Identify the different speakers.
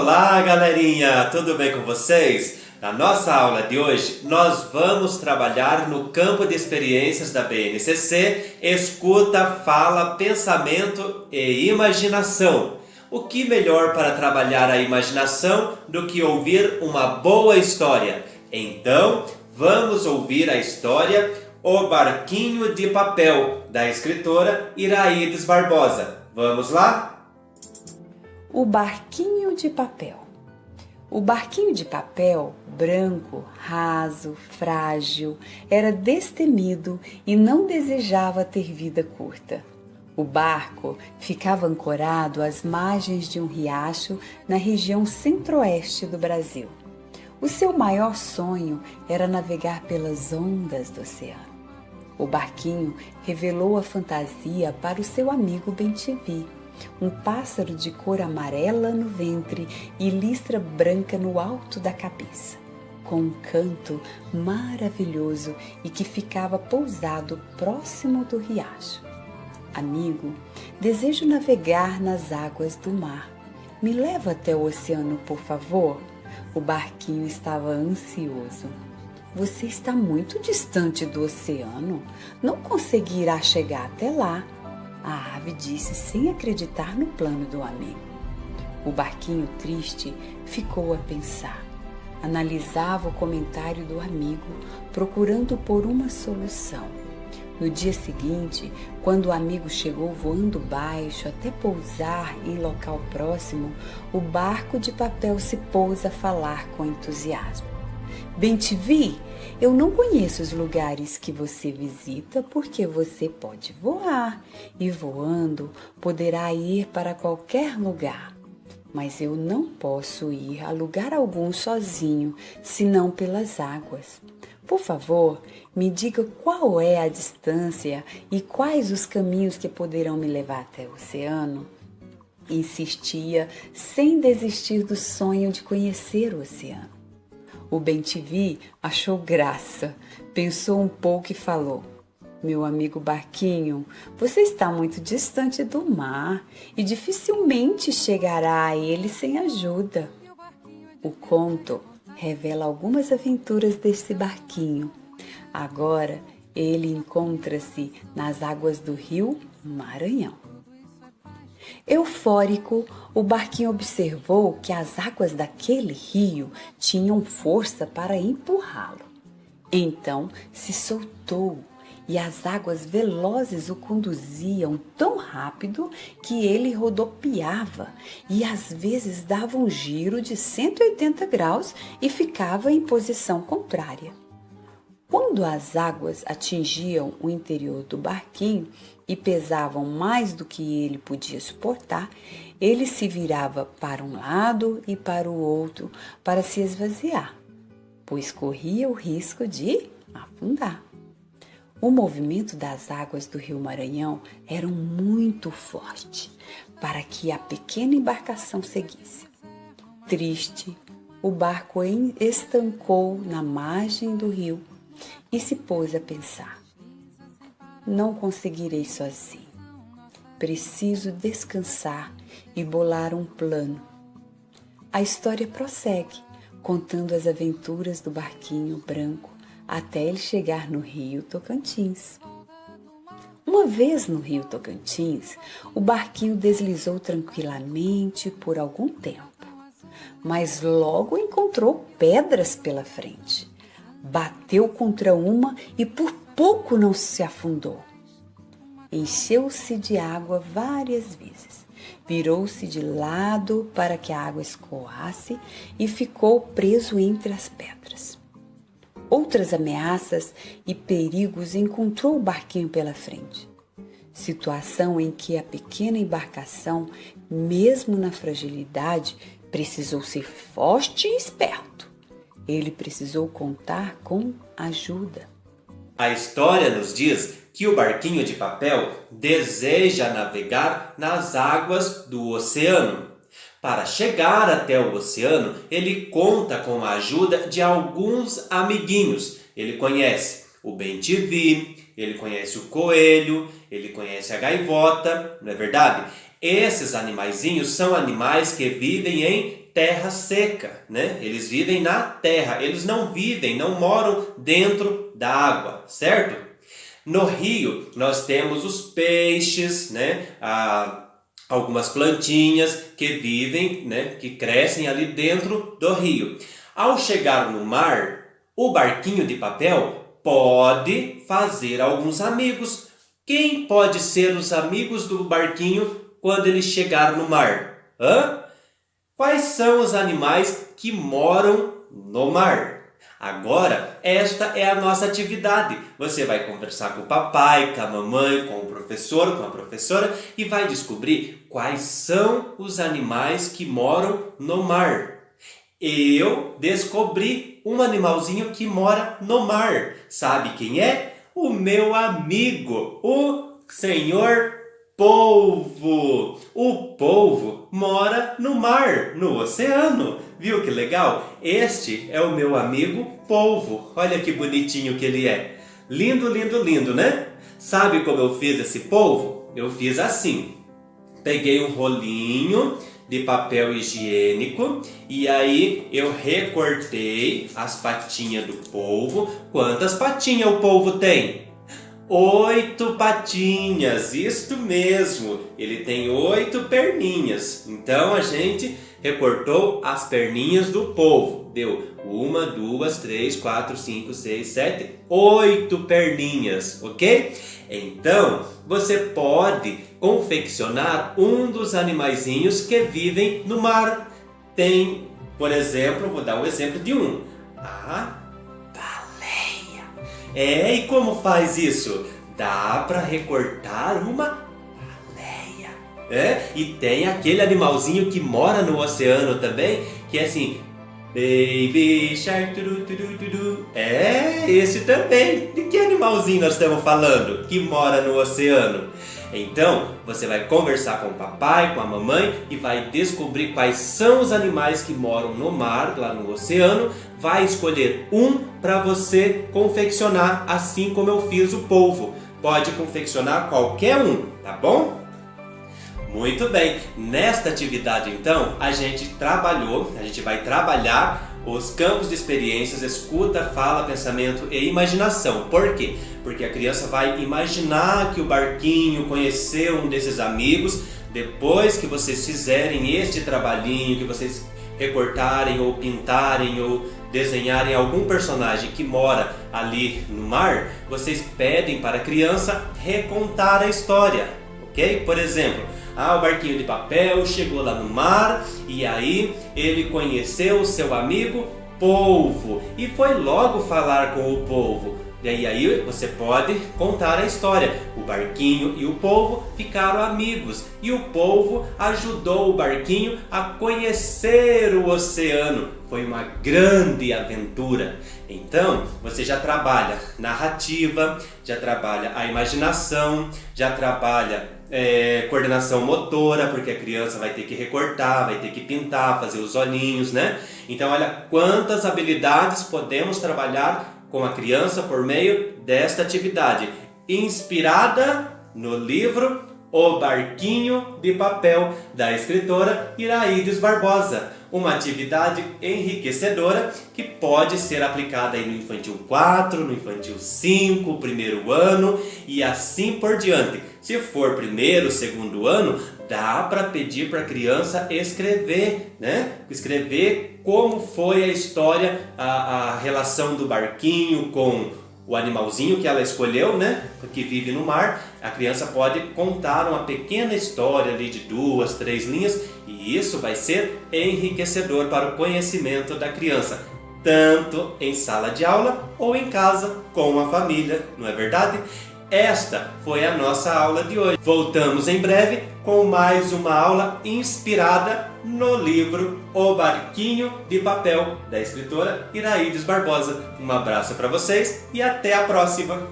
Speaker 1: Olá, galerinha! Tudo bem com vocês? Na nossa aula de hoje, nós vamos trabalhar no campo de experiências da BNCC, escuta, fala, pensamento e imaginação. O que melhor para trabalhar a imaginação do que ouvir uma boa história? Então, vamos ouvir a história O Barquinho de Papel, da escritora Iraides Barbosa. Vamos lá?
Speaker 2: O barquinho de papel. O barquinho de papel, branco, raso, frágil, era destemido e não desejava ter vida curta. O barco ficava ancorado às margens de um riacho na região centro-oeste do Brasil. O seu maior sonho era navegar pelas ondas do oceano. O barquinho revelou a fantasia para o seu amigo Bem-te-vi, um pássaro de cor amarela no ventre e listra branca no alto da cabeça, com um canto maravilhoso e que ficava pousado próximo do riacho. Amigo, desejo navegar nas águas do mar. Me leva até o oceano, por favor? O barquinho estava ansioso. Você está muito distante do oceano. Não conseguirá chegar até lá. A ave disse sem acreditar no plano do amigo. O barquinho triste ficou a pensar. Analisava o comentário do amigo, procurando por uma solução. No dia seguinte, quando o amigo chegou voando baixo até pousar em local próximo, o barco de papel se pôs a falar com entusiasmo. Bem-te-vi, eu não conheço os lugares que você visita porque você pode voar e voando poderá ir para qualquer lugar. Mas eu não posso ir a lugar algum sozinho, senão pelas águas. Por favor, me diga qual é a distância e quais os caminhos que poderão me levar até o oceano. Insistia, sem desistir do sonho de conhecer o oceano. O Bem-te-vi achou graça, pensou um pouco e falou: meu amigo barquinho, você está muito distante do mar e dificilmente chegará a ele sem ajuda. O conto revela algumas aventuras desse barquinho. Agora ele encontra-se nas águas do rio Maranhão. Eufórico, o barquinho observou que as águas daquele rio tinham força para empurrá-lo. Então se soltou e as águas velozes o conduziam tão rápido que ele rodopiava e às vezes dava um giro de 180 graus e ficava em posição contrária. Quando as águas atingiam o interior do barquinho e pesavam mais do que ele podia suportar, ele se virava para um lado e para o outro para se esvaziar, pois corria o risco de afundar. O movimento das águas do rio Maranhão era muito forte para que a pequena embarcação seguisse. Triste, o barco estancou na margem do rio e se pôs a pensar: não conseguirei sozinho. Preciso descansar e bolar um plano. A história prossegue, contando as aventuras do barquinho branco até ele chegar no rio Tocantins. Uma vez no rio Tocantins, o barquinho deslizou tranquilamente por algum tempo, mas logo encontrou pedras pela frente. Bateu contra uma e por pouco não se afundou. Encheu-se de água várias vezes. Virou-se de lado para que a água escoasse e ficou preso entre as pedras. Outras ameaças e perigos encontrou o barquinho pela frente. Situação em que a pequena embarcação, mesmo na fragilidade, precisou ser forte e esperto. Ele precisou contar com ajuda.
Speaker 1: A história nos diz que o barquinho de papel deseja navegar nas águas do oceano. Para chegar até o oceano, ele conta com a ajuda de alguns amiguinhos. Ele conhece o Bem-te-vi, ele conhece o coelho, ele conhece a gaivota, não é verdade? Esses animaizinhos são animais que vivem em terra seca, né? Eles vivem na terra, eles não moram dentro da água, certo? No rio nós temos os peixes, né? Algumas plantinhas que vivem, né? Que crescem ali dentro do rio. Ao chegar no mar, o barquinho de papel pode fazer alguns amigos. Quem pode ser os amigos do barquinho quando ele chegar no mar? Quais são os animais que moram no mar? Agora, esta é a nossa atividade. Você vai conversar com o papai, com a mamãe, com o professor, com a professora e vai descobrir quais são os animais que moram no mar. Eu descobri um animalzinho que mora no mar. Sabe quem é? O meu amigo, o senhor polvo. O polvo mora no mar, no oceano. Viu que legal? Este é o meu amigo polvo. Olha que bonitinho que ele é. Lindo, lindo, lindo, né? Sabe como eu fiz esse polvo? Eu fiz assim. Peguei um rolinho de papel higiênico e aí eu recortei as patinhas do polvo. Quantas patinhas o polvo tem? 8 patinhas, isto mesmo, ele tem 8 perninhas. Então a gente recortou as perninhas do polvo. Deu 1, 2, 3, 4, 5, 6, 7, 8 perninhas, ok? Então você pode confeccionar um dos animaizinhos que vivem no mar. Tem, por exemplo, vou dar um exemplo de um. A baleia. E como faz isso? Dá para recortar uma baleia. E tem aquele animalzinho que mora no oceano também, que é assim, Baby Shark, turu, turu, turu. Esse também. De que animalzinho nós estamos falando que mora no oceano? Então, você vai conversar com o papai, com a mamãe e vai descobrir quais são os animais que moram no mar, lá no oceano. Vai escolher um para você confeccionar, assim como eu fiz o polvo. Pode confeccionar qualquer um, tá bom? Muito bem, nesta atividade então a gente vai trabalhar os campos de experiências, escuta, fala, pensamento e imaginação. Por quê? Porque a criança vai imaginar que o barquinho conheceu um desses amigos. Depois que vocês fizerem este trabalhinho, que vocês recortarem ou pintarem ou desenharem algum personagem que mora ali no mar, vocês pedem para a criança recontar a história, ok? Por exemplo, o barquinho de papel chegou lá no mar e aí ele conheceu o seu amigo polvo e foi logo falar com o polvo. E aí você pode contar a história. O barquinho e o polvo ficaram amigos e o polvo ajudou o barquinho a conhecer o oceano. Foi uma grande aventura. Então você já trabalha narrativa, já trabalha a imaginação, já trabalha coordenação motora, porque a criança vai ter que recortar, vai ter que pintar, fazer os olhinhos, né? Então olha quantas habilidades podemos trabalhar com a criança por meio desta atividade, inspirada no livro O Barquinho de Papel, da escritora Iraides Barbosa. Uma atividade enriquecedora que pode ser aplicada aí no Infantil 4, no Infantil 5, primeiro ano e assim por diante. Se for primeiro, segundo ano, dá para pedir para a criança escrever, né? Escrever como foi a história, a relação do barquinho com o animalzinho que ela escolheu, né? Que vive no mar. A criança pode contar uma pequena história ali de 2, 3 linhas e isso vai ser enriquecedor para o conhecimento da criança, tanto em sala de aula ou em casa com a família, não é verdade? Esta foi a nossa aula de hoje. Voltamos em breve com mais uma aula inspirada no livro O Barquinho de Papel, da escritora Iraides Barbosa. Um abraço para vocês e até a próxima!